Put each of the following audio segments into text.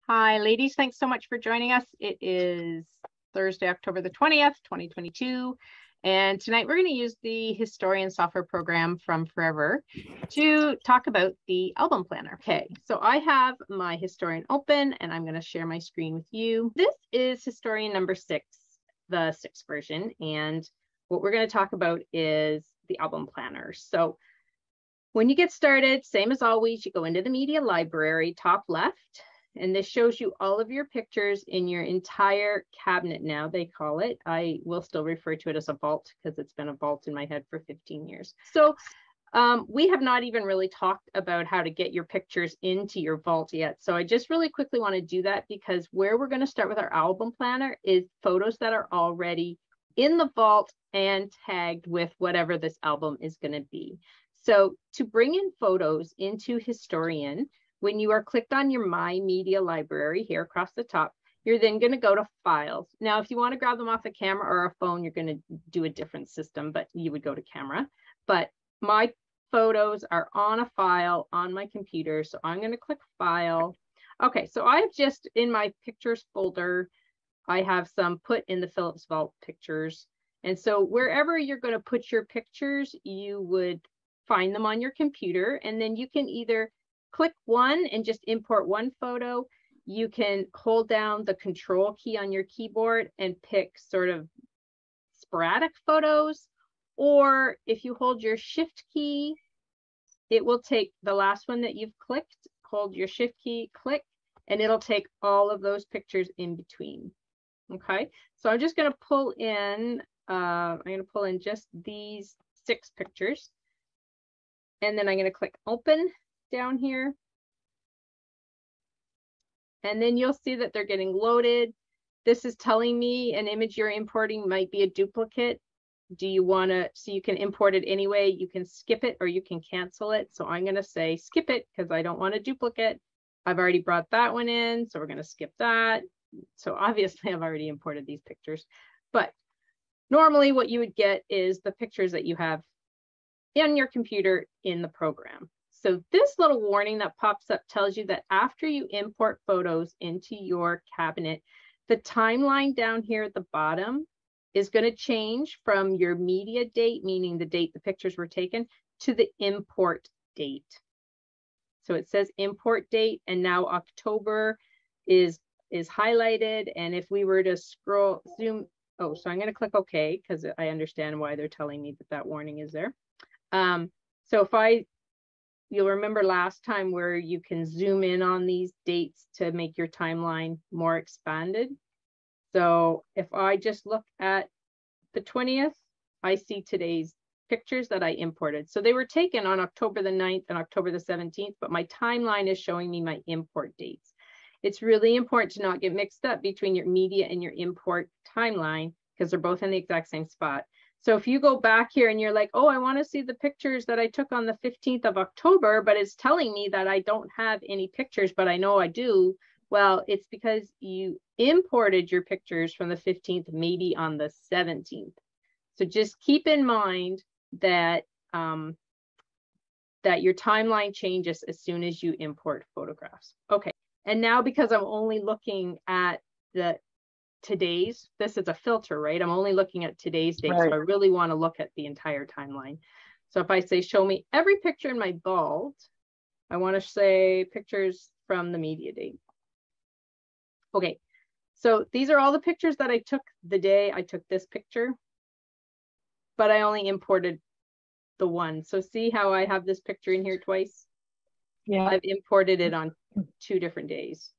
Hi, ladies. Thanks so much for joining us. It is Thursday, October the 20th, 2022. And tonight we're going to use the Historian software program from Forever to talk about the album planner. Okay, so I have my Historian open and I'm going to share my screen with you. This is Historian number 6, the 6th version. And what we're going to talk about is the album planner. So when you get started, same as always, you go into the media library, top left. And this shows you all of your pictures in your entire cabinet now, they call it. I will still refer to it as a vault because it's been a vault in my head for 15 years. So we have not even really talked about how to get your pictures into your vault yet. So I just really quickly want to do that because where we're going to start with our album planner is photos that are already in the vault and tagged with whatever this album is going to be. So to bring in photos into Historian, when you are clicked on your My Media Library here across the top, you're then going to go to Files. Now, if you want to grab them off a camera or a phone, you're going to do a different system, but you would go to Camera. But my photos are on a file on my computer, so I'm going to click File. Okay, so I've just, in my Pictures folder, I have some put in the Philips Vault pictures. And so wherever you're going to put your pictures, you would find them on your computer, and then you can either click one and just import one photo. You can hold down the Control key on your keyboard and pick sort of sporadic photos. Or if you hold your Shift key, it will take the last one that you've clicked, hold your Shift key, click, and it'll take all of those pictures in between. Okay, so I'm just going to pull in, just these 6 pictures. And then I'm going to click Open down here. And then you'll see that they're getting loaded. This is telling me an image you're importing might be a duplicate. Do you want to, so you can import it anyway, you can skip it or you can cancel it. So I'm going to say skip it because I don't want a duplicate. I've already brought that one in, so we're going to skip that. So obviously I've already imported these pictures, but normally what you would get is the pictures that you have in your computer in the program. So this little warning that pops up tells you that after you import photos into your cabinet, the timeline down here at the bottom is going to change from your media date, meaning the date the pictures were taken, to the import date. So it says import date, and now October is highlighted. And if we were to zoom, so I'm going to click OK because I understand why they're telling me that warning is there. So if you'll remember last time where you can zoom in on these dates to make your timeline more expanded. So if I just look at the 20th, I see today's pictures that I imported. So they were taken on October the 9th and October the 17th, but my timeline is showing me my import dates. It's really important to not get mixed up between your media and your import timeline because they're both in the exact same spot. So if you go back here and you're like, oh, I want to see the pictures that I took on the 15th of October, but it's telling me that I don't have any pictures, but I know I do. Well, it's because you imported your pictures from the 15th, maybe on the 17th. So just keep in mind that, that your timeline changes as soon as you import photographs. Okay, and now because I'm only looking at today's, this is a filter, right? I'm only looking at today's date, right. So I really want to look at the entire timeline. So if I say show me every picture in my vault, I want to say pictures from the media date. Okay, so these are all the pictures that I took the day I took this picture, but I only imported the one. So see how I have this picture in here twice? Yeah, I've imported it on 2 different days.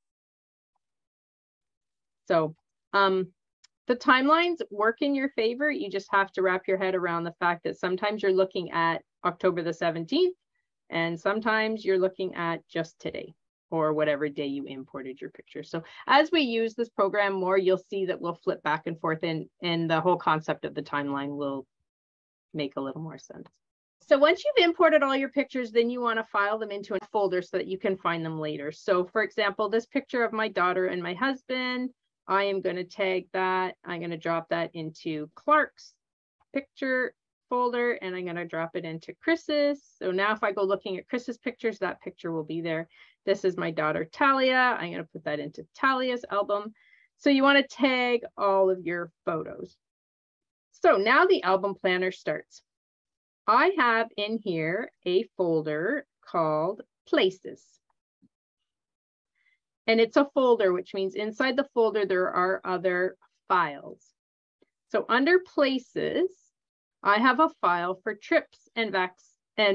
So the timelines work in your favor. You just have to wrap your head around the fact that sometimes you're looking at October the 17th and sometimes you're looking at just today or whatever day you imported your picture. So as we use this program more, you'll see that we'll flip back and forth and the whole concept of the timeline will make a little more sense. So once you've imported all your pictures, then you want to file them into a folder so that you can find them later. So for example, this picture of my daughter and my husband, I am going to tag that. I'm going to drop that into Clark's picture folder and I'm going to drop it into Chris's. So now if I go looking at Chris's pictures, that picture will be there. This is my daughter, Talia. I'm going to put that into Talia's album. So you want to tag all of your photos. So now the album planner starts. I have in here a folder called Places. And it's a folder, which means inside the folder, there are other files. So under Places, I have a file for trips and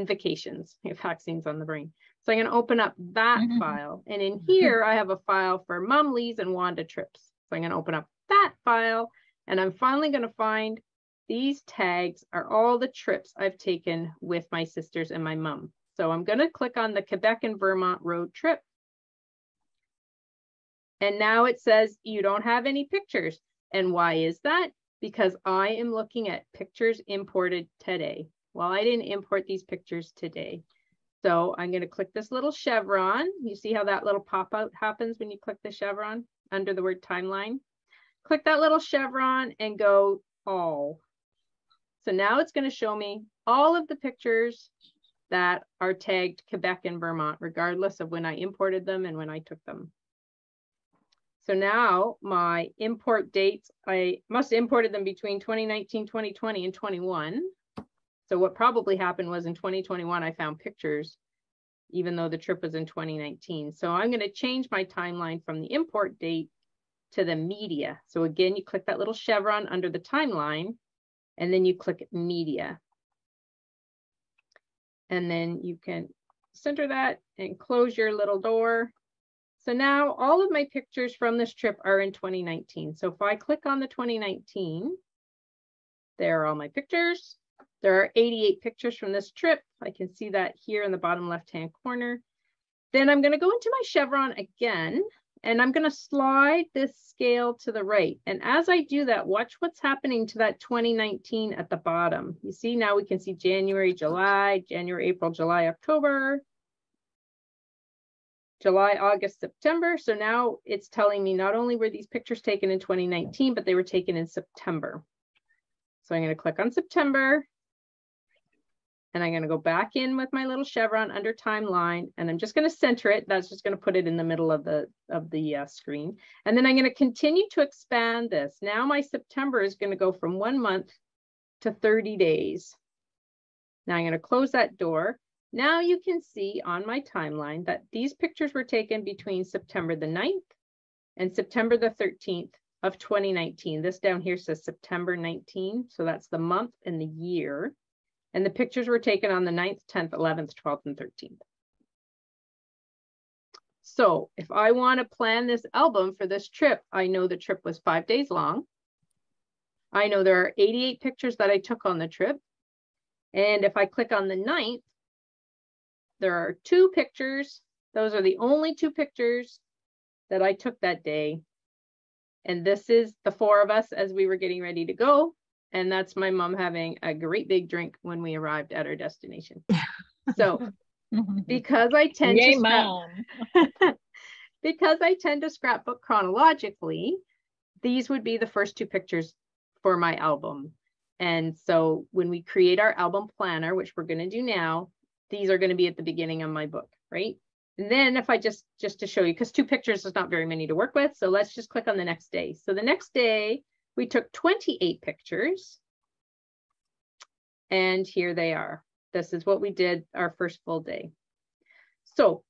vacations. I have vaccines on the brain. So I'm going to open up that file. And in here, I have a file for Mom, Lee's, and Wanda trips. So I'm going to open up that file. And I'm finally going to find these tags are all the trips I've taken with my sisters and my mom. So I'm going to click on the Quebec and Vermont road trip. And now it says you don't have any pictures. And why is that? Because I am looking at pictures imported today. Well, I didn't import these pictures today. So I'm going to click this little chevron. You see how that little pop out happens when you click the chevron under the word timeline? Click that little chevron and go all. So now it's going to show me all of the pictures that are tagged Quebec and Vermont, regardless of when I imported them and when I took them. So now my import dates, I must have imported them between 2019, 2020, and 21. So what probably happened was in 2021, I found pictures, even though the trip was in 2019. So I'm going to change my timeline from the import date to the media. So again, you click that little chevron under the timeline, and then you click media. And then you can center that and close your little door. So now all of my pictures from this trip are in 2019. So if I click on the 2019, there are all my pictures. There are 88 pictures from this trip. I can see that here in the bottom left-hand corner. Then I'm going to go into my chevron again, and I'm going to slide this scale to the right. And as I do that, watch what's happening to that 2019 at the bottom. You see, now we can see January, July, January, April, July, October, July, August, September. So now it's telling me not only were these pictures taken in 2019, but they were taken in September. So I'm going to click on September. And I'm going to go back in with my little chevron under timeline, and I'm just going to center it. That's just going to put it in the middle of the screen. And then I'm going to continue to expand this. Now my September is going to go from 1 month to 30 days. Now I'm going to close that door. Now you can see on my timeline that these pictures were taken between September the 9th and September the 13th of 2019. This down here says September 19. So that's the month and the year. And the pictures were taken on the 9th, 10th, 11th, 12th, and 13th. So if I want to plan this album for this trip, I know the trip was 5 days long. I know there are 88 pictures that I took on the trip. And if I click on the 9th, there are 2 pictures. Those are the only 2 pictures that I took that day. And this is the 4 of us as we were getting ready to go. And that's my mom having a great big drink when we arrived at our destination. So because I tend because I tend to scrapbook chronologically, these would be the first 2 pictures for my album. And so when we create our album planner, which we're going to do now, these are going to be at the beginning of my book, right? And then if I just to show you, because 2 pictures is not very many to work with. So let's just click on the next day. So the next day, we took 28 pictures. And here they are. This is what we did our first full day. So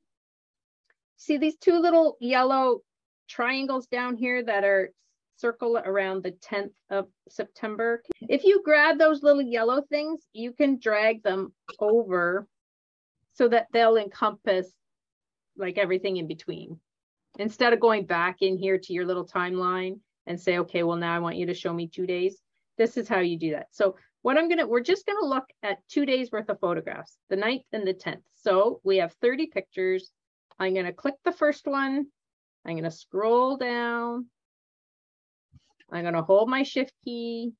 see these 2 little yellow triangles down here that are circle around the 10th of September. If you grab those little yellow things, you can drag them over so that they'll encompass like everything in between. Instead of going back in here to your little timeline and say, okay, well, now I want you to show me 2 days. This is how you do that. So what we're just going to look at 2 days worth of photographs, the 9th and the 10th. So we have 30 pictures. I'm going to click the first one. I'm going to scroll down. I'm going to hold my shift key.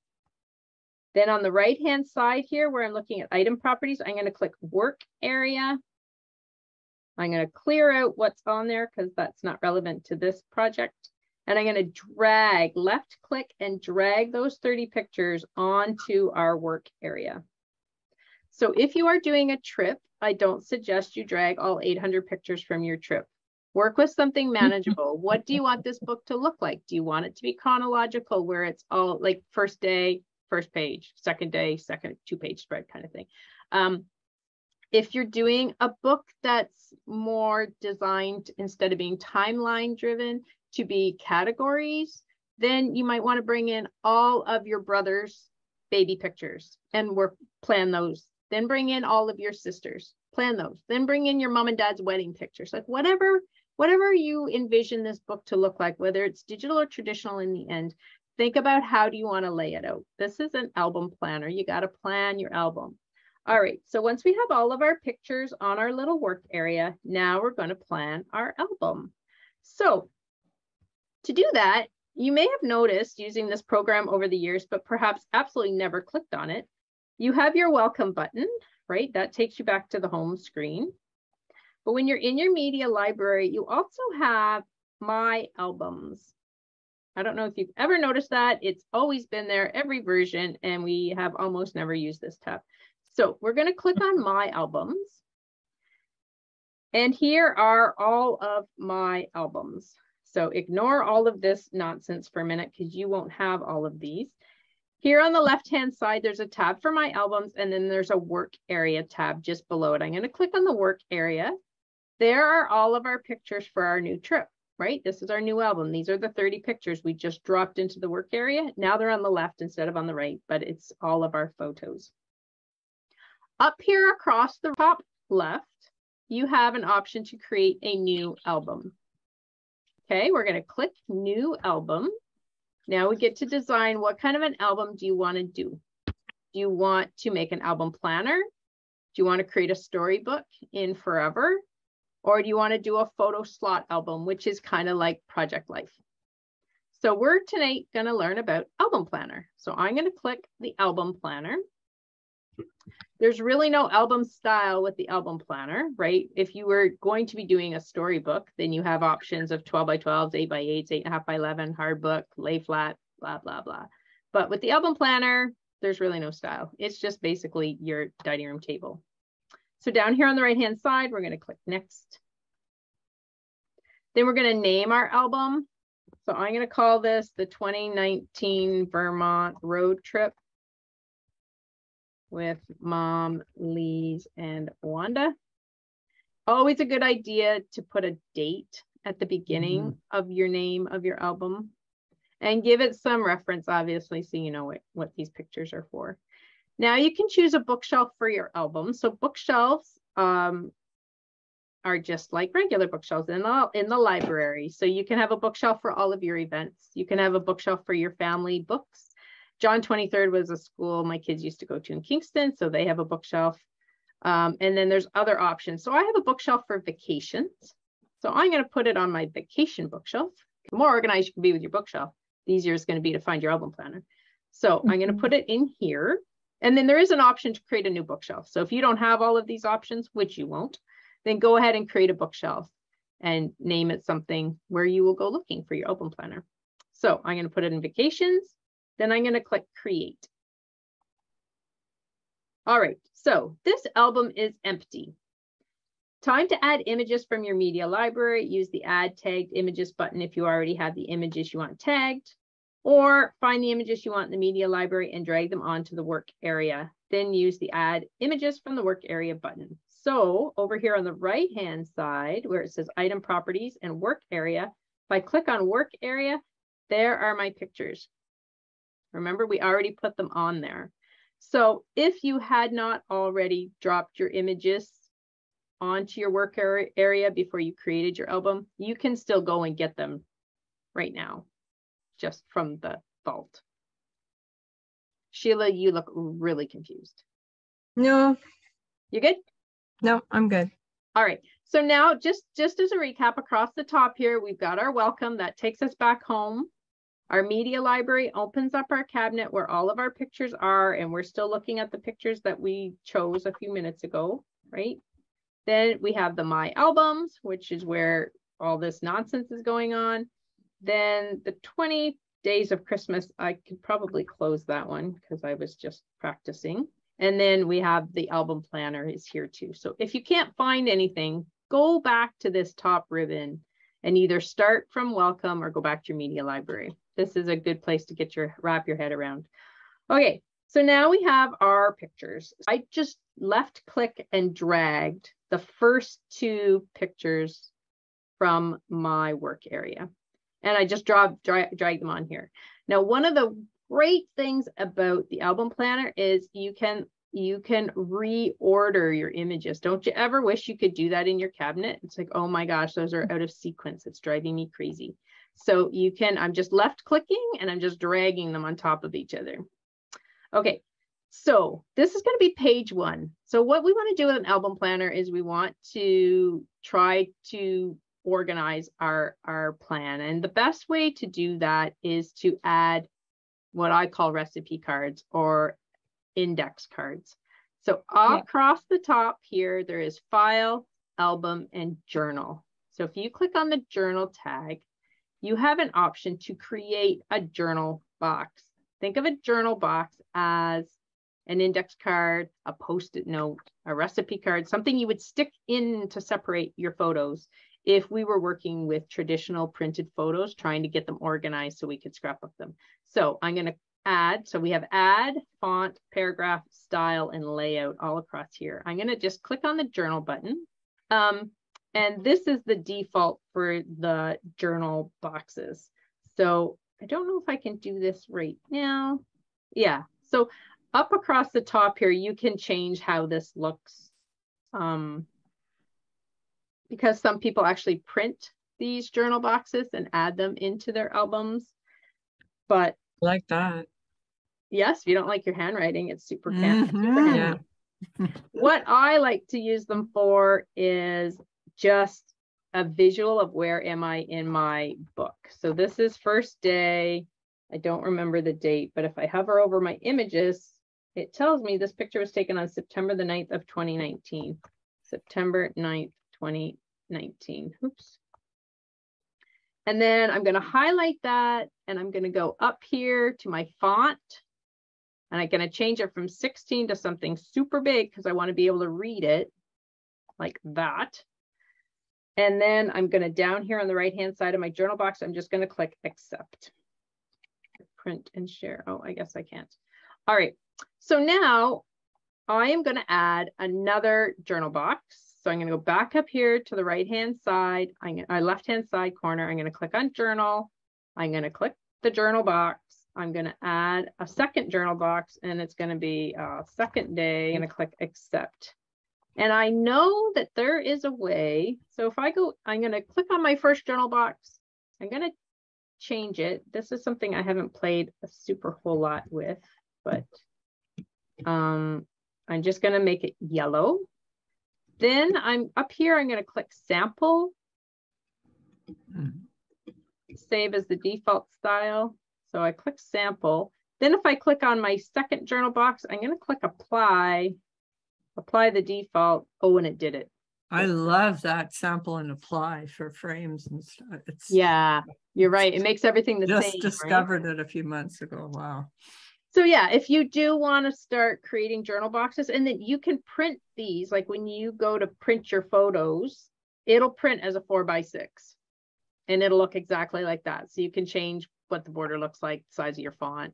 Then on the right-hand side here, where I'm looking at item properties, I'm going to click work area. I'm going to clear out what's on there because that's not relevant to this project. And I'm going to drag, left click and drag those 30 pictures onto our work area. So if you are doing a trip, I don't suggest you drag all 800 pictures from your trip. Work with something manageable. What do you want this book to look like? Do you want it to be chronological, where it's all like first day, first page, second day, second 2-page spread kind of thing? If you're doing a book that's more designed, instead of being timeline driven, to be categories, then you might want to bring in all of your brother's baby pictures and plan those. Then bring in all of your sisters, plan those. Then bring in your mom and dad's wedding pictures. Like whatever you envision this book to look like, whether it's digital or traditional in the end, think about how do you want to lay it out. This is an album planner. You got to plan your album. All right, so once we have all of our pictures on our little work area, now we're going to plan our album. So to do that, you may have noticed using this program over the years, but perhaps absolutely never clicked on it. You have your welcome button, right? That takes you back to the home screen. But when you're in your media library, you also have My Albums. I don't know if you've ever noticed that. It's always been there, every version, and we have almost never used this tab. So we're going to click on My Albums. And here are all of my albums. So ignore all of this nonsense for a minute because you won't have all of these. Here on the left-hand side, there's a tab for my albums, and then there's a work area tab just below it. I'm going to click on the work area. There are all of our pictures for our new trip, right? This is our new album. These are the 30 pictures we just dropped into the work area. Now they're on the left instead of on the right, but it's all of our photos. Up here across the top left, you have an option to create a new album. Okay, we're going to click New Album. Now we get to design what kind of an album do you want to do? Do you want to make an album planner? Do you want to create a storybook in Forever? Or do you want to do a photo slot album, which is kind of like Project Life? So we're tonight going to learn about album planner. So I'm going to click the album planner. There's really no album style with the album planner, right? If you were going to be doing a storybook, then you have options of 12 by 12s, 8 by 8s, 8.5 by 11, hard book, lay flat, blah, blah, blah. But with the album planner, there's really no style. It's just basically your dining room table. So down here on the right-hand side, we're going to click Next. Then we're going to name our album. So I'm going to call this the 2019 Vermont Road Trip with Mom, Lise, and Wanda. Always a good idea to put a date at the beginning of your name of your album and give it some reference, obviously, so you know what these pictures are for. Now you can choose a bookshelf for your album. So bookshelves are just like regular bookshelves in the library. So you can have a bookshelf for all of your events. You can have a bookshelf for your family books. John 23rd was a school my kids used to go to in Kingston, so they have a bookshelf. And then there's other options. So I have a bookshelf for vacations. So I'm going to put it on my vacation bookshelf. The more organized you can be with your bookshelf, the easier it's going to be to find your album planner. So I'm going to put it in here. And then there is an option to create a new bookshelf. So if you don't have all of these options, which you won't, then go ahead and create a bookshelf and name it something where you will go looking for your album planner. So I'm going to put it in vacations. Then I'm going to click Create. All right, so this album is empty. Time to add images from your media library. Use the Add Tagged Images button if you already have the images you want tagged, or find the images you want in the media library and drag them onto the work area. Then use the Add Images from the work area button. So over here on the right-hand side, where it says Item Properties and Work Area, if I click on Work Area, there are my pictures. Remember, we already put them on there. So if you had not already dropped your images onto your work area before you created your album, you can still go and get them right now, just from the vault. Sheila, you look really confused. No. You good? No, I'm good. All right. So now just as a recap, across the top here, we've got our welcome. That takes us back home. Our media library opens up our cabinet where all of our pictures are, and we're still looking at the pictures that we chose a few minutes ago, right? Then we have the My Albums, which is where all this nonsense is going on. Then the 20 Days of Christmas, I could probably close that one because I was just practicing. And then we have the album planner is here too. So if you can't find anything, go back to this top ribbon and either start from welcome or go back to your media library. This is a good place to wrap your head around. Okay, so now we have our pictures. I just left click and dragged the first two pictures from my work area. And I just drag them on here. Now, one of the great things about the album planner is you can reorder your images. Don't you ever wish you could do that in your cabinet? It's like, oh my gosh, those are out of sequence. It's driving me crazy. So you can, I'm just left clicking and I'm just dragging them on top of each other. Okay, so this is going to be page 1. So what we want to do with an album planner is we want to try to organize our plan. And the best way to do that is to add what I call recipe cards or index cards. So across the top here, there is file, album, and journal. So if you click on the journal tag, you have an option to create a journal box. Think of a journal box as an index card, a post-it note, a recipe card, something you would stick in to separate your photos if we were working with traditional printed photos, trying to get them organized so we could scrapbook them. So I'm going to add, so we have add, font, paragraph, style, and layout all across here. I'm going to just click on the journal button. And this is the default for the journal boxes. So I don't know if I can do this right now. Yeah, so up across the top here, you can change how this looks. Because some people actually print these journal boxes and add them into their albums. But Like that. yes, if you don't like your handwriting, it's super handy. Yeah. What I like to use them for is just a visual of where am I in my book. So this is first day. I don't remember the date, but if I hover over my images, it tells me this picture was taken on September the 9th of 2019. September 9th, 2019. Oops. And then I'm going to highlight that and I'm going to go up here to my font and I'm going to change it from 16 to something super big because I want to be able to read it like that. And then I'm going to down here on the right hand side of my journal box, I'm just going to click accept. Print and share. Oh, I guess I can't. All right. So now I am going to add another journal box. So I'm going to go back up here to the right-hand side, left-hand side corner. I'm going to click on journal. I'm going to click the journal box. I'm going to add a second journal box and it's going to be second day. I'm going to click accept. And I know that there is a way. So if I go, I'm going to click on my first journal box. I'm going to change it. This is something I haven't played a super whole lot with, but I'm just going to make it yellow. Then I'm up here, I'm going to click sample, save as the default style. So I click sample. Then if I click on my second journal box, I'm going to click apply the default. Oh, and it did it. I love that sample and apply for frames and stuff. Yeah, you're right. It makes everything the same. Just discovered it a few months ago. Wow. So yeah, if you do want to start creating journal boxes, and then you can print these, like when you go to print your photos, it'll print as a 4x6 and it'll look exactly like that. So you can change what the border looks like, size of your font,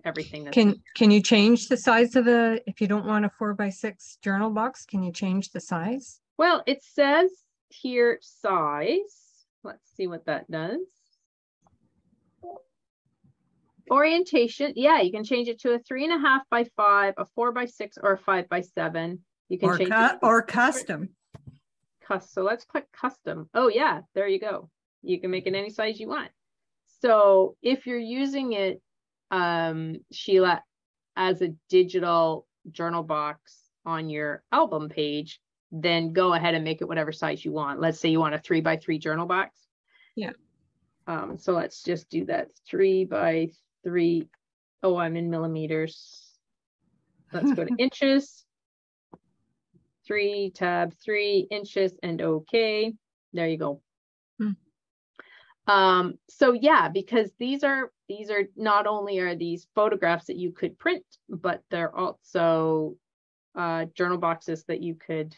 everything. Can you change the size of if you don't want a 4x6 journal box, can you change the size? Well, it says here size. Let's see what that does. Orientation, yeah, you can change it to a 3.5x5, a 4x6, or a 5x7. You can change it or custom. So let's click custom. Oh yeah, there you go. You can make it any size you want. So if you're using it, Sheila, as a digital journal box on your album page, then go ahead and make it whatever size you want. Let's say you want a 3x3 journal box. Yeah. So let's just do that 3x3. Oh, I'm in millimeters. Let's go to inches. 3 tab 3 inches and okay. There you go. So yeah, because these are not only are these photographs that you could print, but they're also journal boxes that you could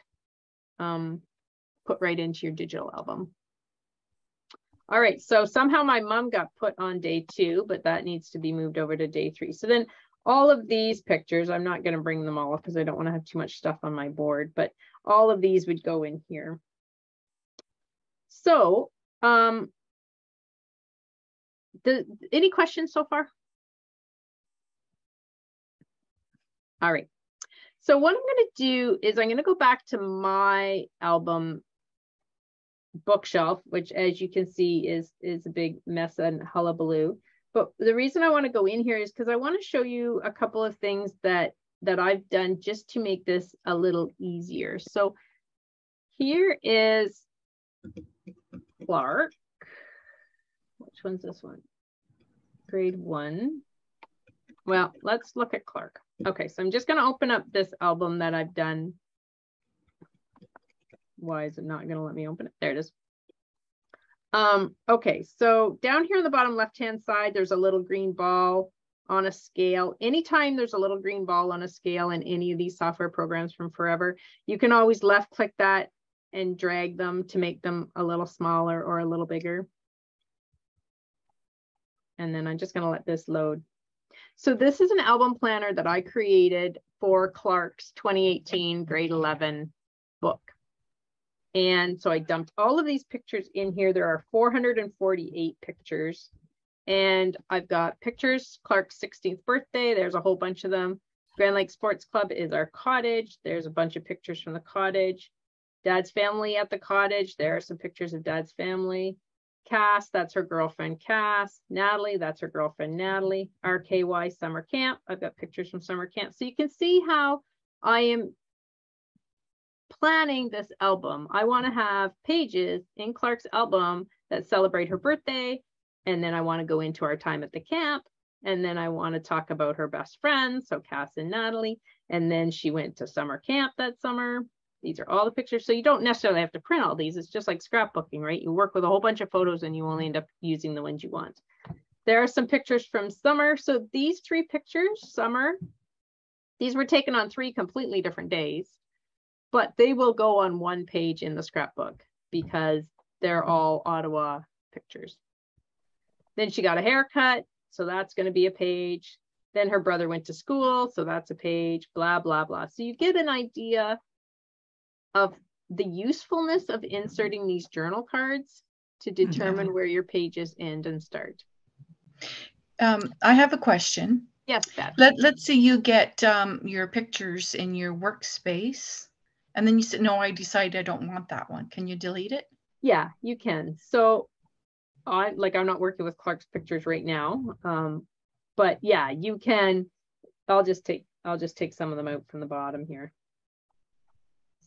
put right into your digital album. All right, so somehow my mom got put on day 2, but that needs to be moved over to day 3. So then all of these pictures, I'm not going to bring them all up because I don't want to have too much stuff on my board, but all of these would go in here. So, any questions so far? All right. So what I'm going to do is I'm going to go back to my album bookshelf, which as you can see is a big mess and hullabaloo. But the reason I want to go in here is because I want to show you a couple of things that I've done just to make this a little easier. So here is Clark. Which one's this one? Grade 1. Well, let's look at Clark. Okay, so I'm just going to open up this album that I've done. Why is it not going to let me open it? There it is. Okay, so down here on the bottom left-hand side, there's a little green ball on a scale. Anytime there's a little green ball on a scale in any of these software programs from Forever, you can always left-click that and drag them to make them a little smaller or a little bigger. And then I'm just going to let this load. So this is an album planner that I created for Clark's 2018 grade 11 book. And so I dumped all of these pictures in here. There are 448 pictures. And I've got pictures, Clark's 16th birthday. There's a whole bunch of them. Grand Lake Sports Club is our cottage. There's a bunch of pictures from the cottage. Dad's family at the cottage. There are some pictures of Dad's family. Cass, that's her girlfriend Cass. Natalie, that's her girlfriend Natalie. RKY summer camp. I've got pictures from summer camp. So you can see how I am planning this album. I want to have pages in Clark's album that celebrate her birthday. And then I want to go into our time at the camp. And then I want to talk about her best friends. So Cass and Natalie. And then she went to summer camp that summer. These are all the pictures. So you don't necessarily have to print all these. It's just like scrapbooking, right? You work with a whole bunch of photos and you only end up using the ones you want. There are some pictures from summer. So these 3 pictures, summer, these were taken on 3 completely different days, but they will go on one page in the scrapbook because they're all Ottawa pictures. Then she got a haircut. So that's going to be a page. Then her brother went to school. So that's a page, blah, blah, blah. So you get an idea of the usefulness of inserting these journal cards to determine where your pages end and start. I have a question. Yes, Beth. Let's say you get your pictures in your workspace and then you said, no, I decide I don't want that one. Can you delete it? Yeah, you can. So I'm not working with Clark's pictures right now. But yeah, you can. I'll just take some of them out from the bottom here.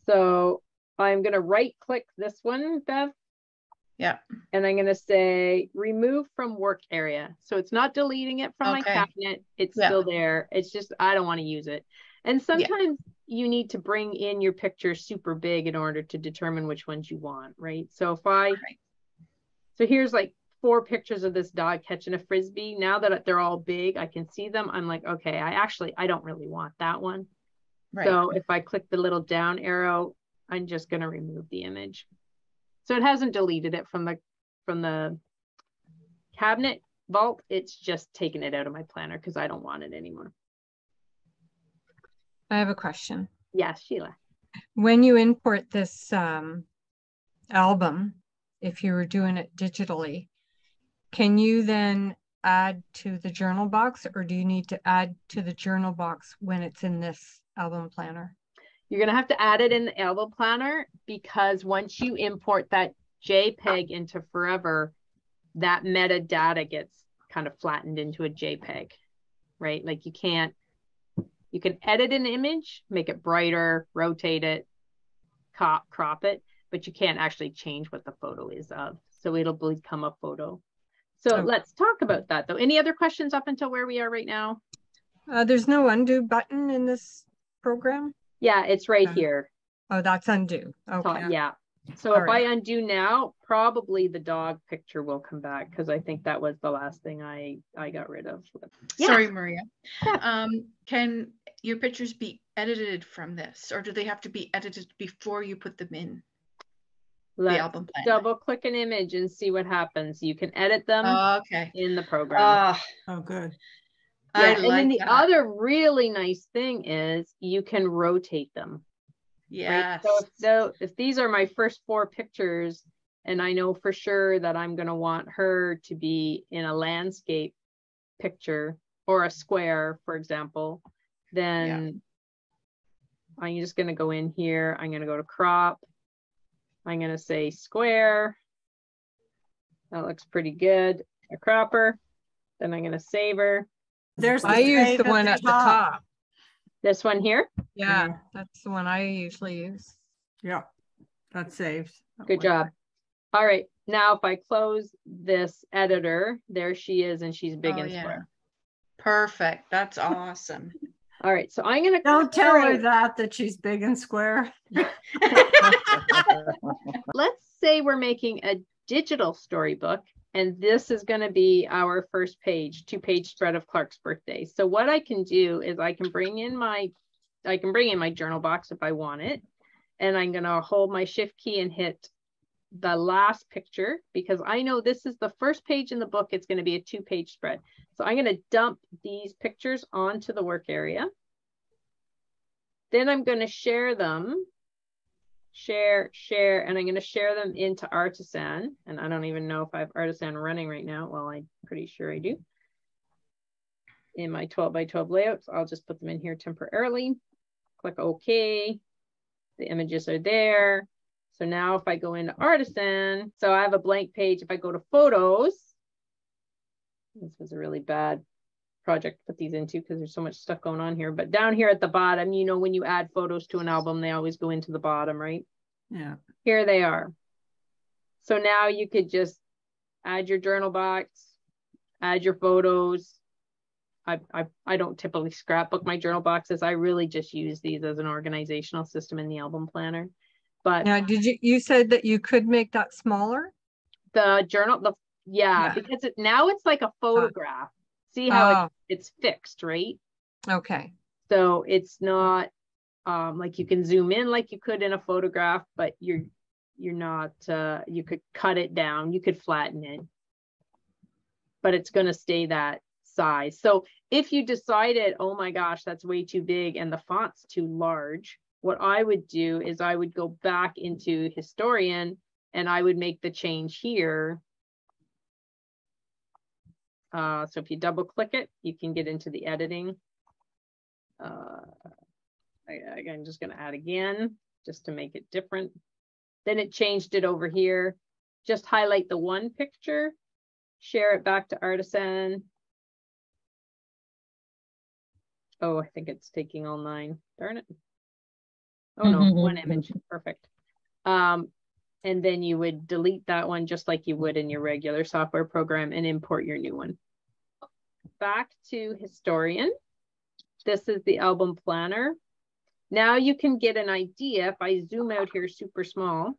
So I'm going to right click this one, Bev. Yeah. And I'm going to say remove from work area. So it's not deleting it from my cabinet. It's still there. It's just, I don't want to use it. And sometimes you need to bring in your pictures super big in order to determine which ones you want, right? So if so here's like 4 pictures of this dog catching a Frisbee. Now that they're all big, I can see them. I'm like, okay, I don't really want that one. Right. So if I click the little down arrow, I'm just going to remove the image. So it hasn't deleted it from the cabinet vault. It's just taken it out of my planner because I don't want it anymore. I have a question. Yes, Sheila. When you import this album, if you were doing it digitally, can you then add to the journal box, or do you need to add to the journal box when it's in this album planner? You're going to have to add it in the album planner because once you import that JPEG into Forever, that metadata gets kind of flattened into a JPEG, right? Like you can edit an image, make it brighter, rotate it, crop it, but you can't actually change what the photo is of. So it'll become a photo. So let's talk about that though. Any other questions up until where we are right now? There's no undo button in this program? Yeah, it's right here. Oh, that's undo. Okay. So, yeah. So if I undo now, probably the dog picture will come back because I think that was the last thing I got rid of. Yeah. Sorry, Maria. Yeah. Can your pictures be edited from this, or do they have to be edited before you put them in? Let's album planner. double click an image and see what happens. You can edit them Okay. in the program. Oh, good. Yeah, I and like then the that. other really nice thing is you can rotate them. Yes. Right? So if these are my first 4 pictures, and I know for sure that I'm going to want her to be in a landscape picture or a square, for example, then I'm just going to go in here. I'm going to go to crop. I'm going to say square. That looks pretty good. A cropper. Then I'm going to save her. I use the one at the top. This one here? Yeah, that's the one I usually use. Yeah, that saves. Good job. All right. Now, if I close this editor, there she is, and she's big and square. Perfect. That's awesome. All right. So I'm going to Don't tell her that she's big and square. Let's say we're making a digital storybook, and this is going to be our first page, 2-page spread of Clark's birthday. So what I can do is I can bring in my journal box if I want it, and I'm going to hold my shift key and hit the last picture, because I know this is the first page in the book. It's going to be a 2-page spread. So I'm going to dump these pictures onto the work area. Then I'm going to share them, share, and I'm going to share them into Artisan. And I don't even know if I have Artisan running right now. Well, I'm pretty sure I do. In my 12 by 12 layouts, I'll just put them in here temporarily. Click OK. The images are there. So now if I go into Artisan, so I have a blank page. If I go to photos, this was a really bad project to put these into because there's so much stuff going on here. But down here at the bottom, you know, when you add photos to an album, they always go into the bottom, right? Yeah. Here they are. So now you could just add your journal box, add your photos. I don't typically scrapbook my journal boxes. I really just use these as an organizational system in the album planner. But now, you said that you could make that smaller? The journal, because now it's like a photograph. See how it's fixed, right? Okay. So it's not like you can zoom in like you could in a photograph, but you're not, you could cut it down, you could flatten it, but it's going to stay that size. So if you decided, oh my gosh, that's way too big and the font's too large, what I would do is I would go back into Historian and I would make the change here. So if you double click it, you can get into the editing. I'm just going to add again, just to make it different. Then it changed it over here. Just highlight the one picture, share it back to Artisan. Oh, I think it's taking all 9. Darn it. Oh no, one image. Perfect. And then you would delete that one just like you would in your regular software program and import your new one. Back to Historian. This is the album planner. Now you can get an idea. If I zoom out here super small,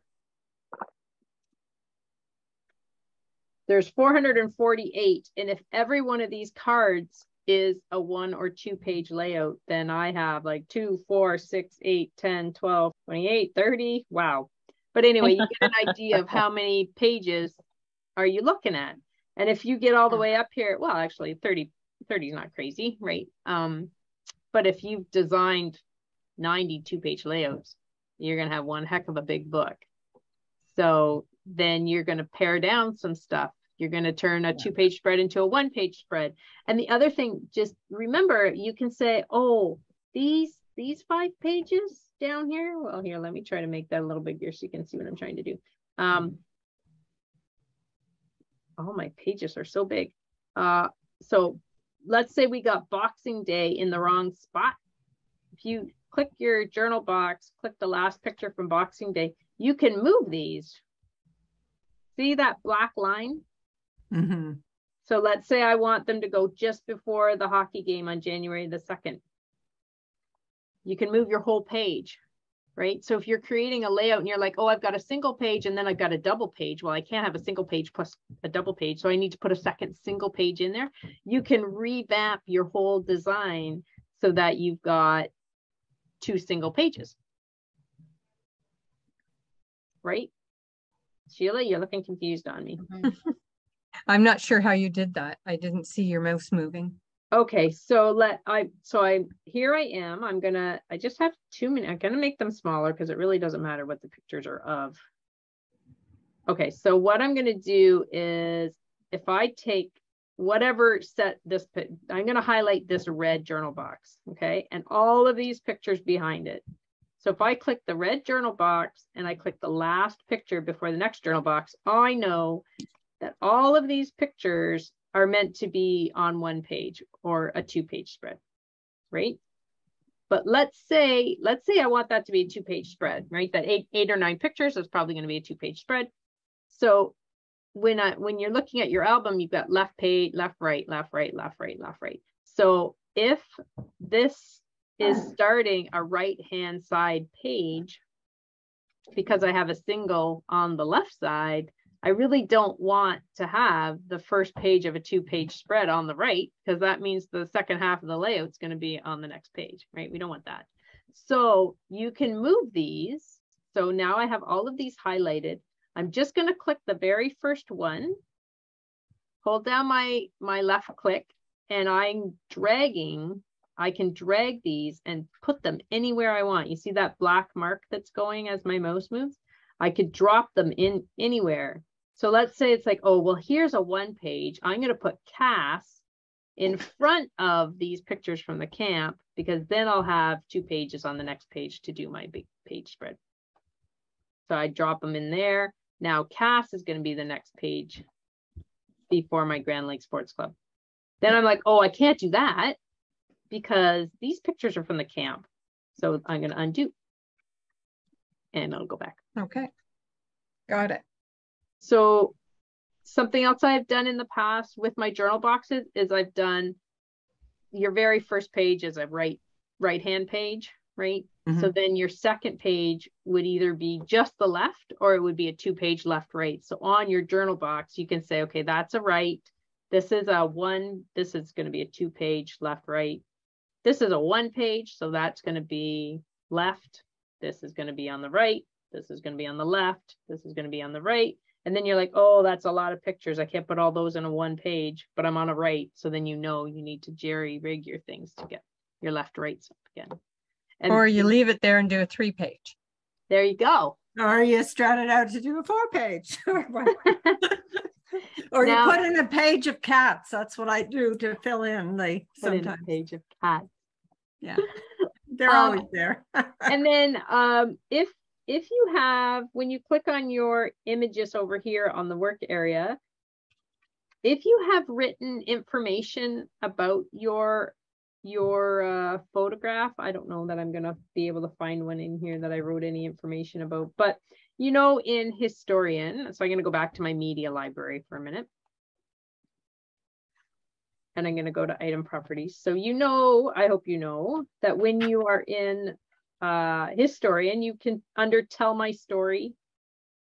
there's 448. And if every one of these cards is a 1 or 2 page layout, then I have like 2, 4, 6, 8, 10, 12, 28, 30. Wow. But anyway, you get an idea of how many pages are you looking at. And if you get all the way up here, well, actually 30 is not crazy, right? But if you've designed 92 page layouts, you're going to have one heck of a big book. So then you're going to pare down some stuff. You're going to turn a 2-page spread into a 1-page spread. And the other thing, just remember, you can say, oh, these 5 pages down here. Well, here, let me try to make that a little bigger so you can see what I'm trying to do. Oh, my pages are so big. So let's say we got Boxing Day in the wrong spot. If you click your journal box, click the last picture from Boxing Day, you can move these. See that black line? Mm-hmm. So let's say I want them to go just before the hockey game on January the 2nd. You can move your whole page, right? So if you're creating a layout and you're like, oh, I've got a single page and then I've got a double page. Well, I can't have a single page plus a double page. So I need to put a second single page in there. You can revamp your whole design so that you've got 2 single pages, right? Sheila, you're looking confused on me. I'm not sure how you did that. I didn't see your mouse moving. Okay, so here I am. I just have 2 minutes. I'm gonna make them smaller because it really doesn't matter what the pictures are of. Okay, so what I'm gonna do is if I take whatever set this, I'm gonna highlight this red journal box, okay? And all of these pictures behind it. So if I click the red journal box and I click the last picture before the next journal box, I know that all of these pictures are meant to be on 1 page or a 2-page spread, right? But let's say I want that to be a 2-page spread, right? That eight or 9 pictures is probably going to be a 2-page spread. So when you're looking at your album, you've got left page, left, right, left, right, left, right, left, right. So if this is starting a right-hand side page, because I have a single on the left side, I really don't want to have the first page of a 2-page spread on the right, because that means the second half of the layout is going to be on the next page, right? We don't want that. So you can move these. So now I have all of these highlighted. I'm just going to click the very first one, hold down my left click, and I can drag these and put them anywhere I want. You see that black mark that's going as my mouse moves? I could drop them in anywhere. So let's say it's like, oh, well, here's a 1-page. I'm going to put Cass in front of these pictures from the camp, because then I'll have 2 pages on the next page to do my big page spread. So I drop them in there. Now Cass is going to be the next page before my Grand Lake Sports Club. Then I'm like, oh, I can't do that because these pictures are from the camp. So I'm going to undo and I'll go back. Okay. Got it. So something else I've done in the past with my journal boxes is I've done your very first page is a right-hand page, right? Mm-hmm. So then your second page would either be just the left or it would be a 2-page left-right. So on your journal box, you can say, okay, that's a right. This is a 1. This is going to be a 2-page left-right. This is a 1-page. So that's going to be left. This is going to be on the right. This is going to be on the left. This is going to be on the right. And then you're like, oh, that's a lot of pictures. I can't put all those in a 1-page, but I'm on a right. So then you know you need to jerry-rig your things to get your left-rights up again. And or you leave it there and do a 3-page. There you go. Or you strat it out to do a 4-page. Or now, you put in a page of cats. That's what I do to fill in. Sometimes a page of cats. Yeah, they're always there. And then if you have, when you click on your images over here on the work area, if you have written information about your photograph, I don't know that I'm going to be able to find one in here that I wrote any information about, but you know, in Historian, so I'm going to go back to my media library for a minute. And I'm going to go to item properties. So you know, I hope you know that when you are in Historian, you can, under tell my story,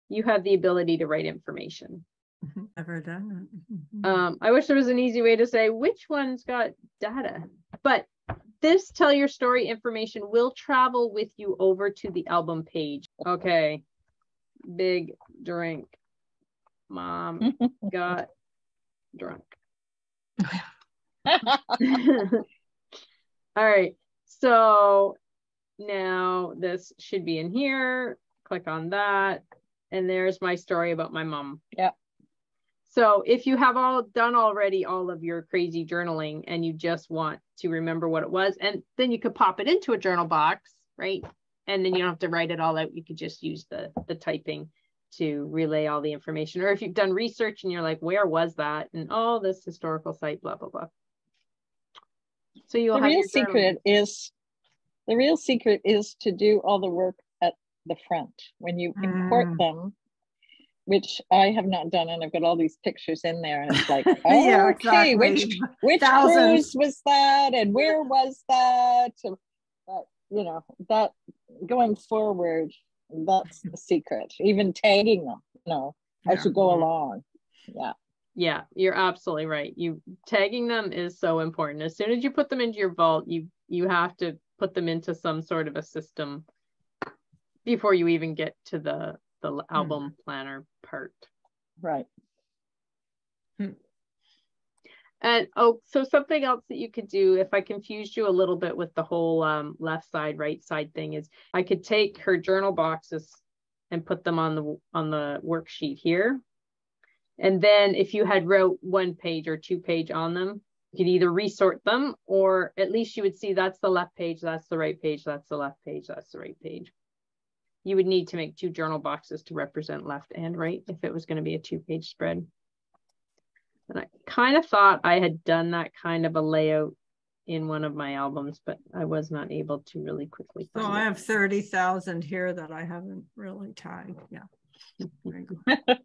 you have the ability to write information. Never done it. I wish there was an easy way to say which one's got data, but this tell your story information will travel with you over to the album page. Okay. Big drink. Mom got drunk. All right. So now this should be in here. Click on that. And there's my story about my mom. Yeah. So if you have done already all of your crazy journaling and you just want to remember what it was, and then you could pop it into a journal box, right? And then you don't have to write it all out. You could just use the typing to relay all the information. Or if you've done research and you're like, where was that? And oh, this historical site, blah, blah, blah. So you'll have your the real secret is to do all the work at the front. When you import them, which I have not done, and I've got all these pictures in there, and it's like, oh, yeah, okay, exactly. which cruise was that, and where was that? But, you know, that going forward, that's the secret. Even tagging them, you know, as you go along. Yeah. Yeah, you're absolutely right. Tagging them is so important. As soon as you put them into your vault, you have to put them into some sort of a system before you even get to the the album planner part. Right. And so something else that you could do, if I confused you a little bit with the whole left side, right side thing, is I could take her journal boxes and put them on the worksheet here. And then if you had wrote 1 page or 2 page on them, you could either resort them, or at least you would see that's the left page, that's the right page, that's the left page, that's the right page. You would need to make 2 journal boxes to represent left and right if it was going to be a 2-page spread. And I kind of thought I had done that kind of a layout in one of my albums, but I was not able to really quickly find So it. I have 30,000 here that I haven't really tagged. Yeah. There you go.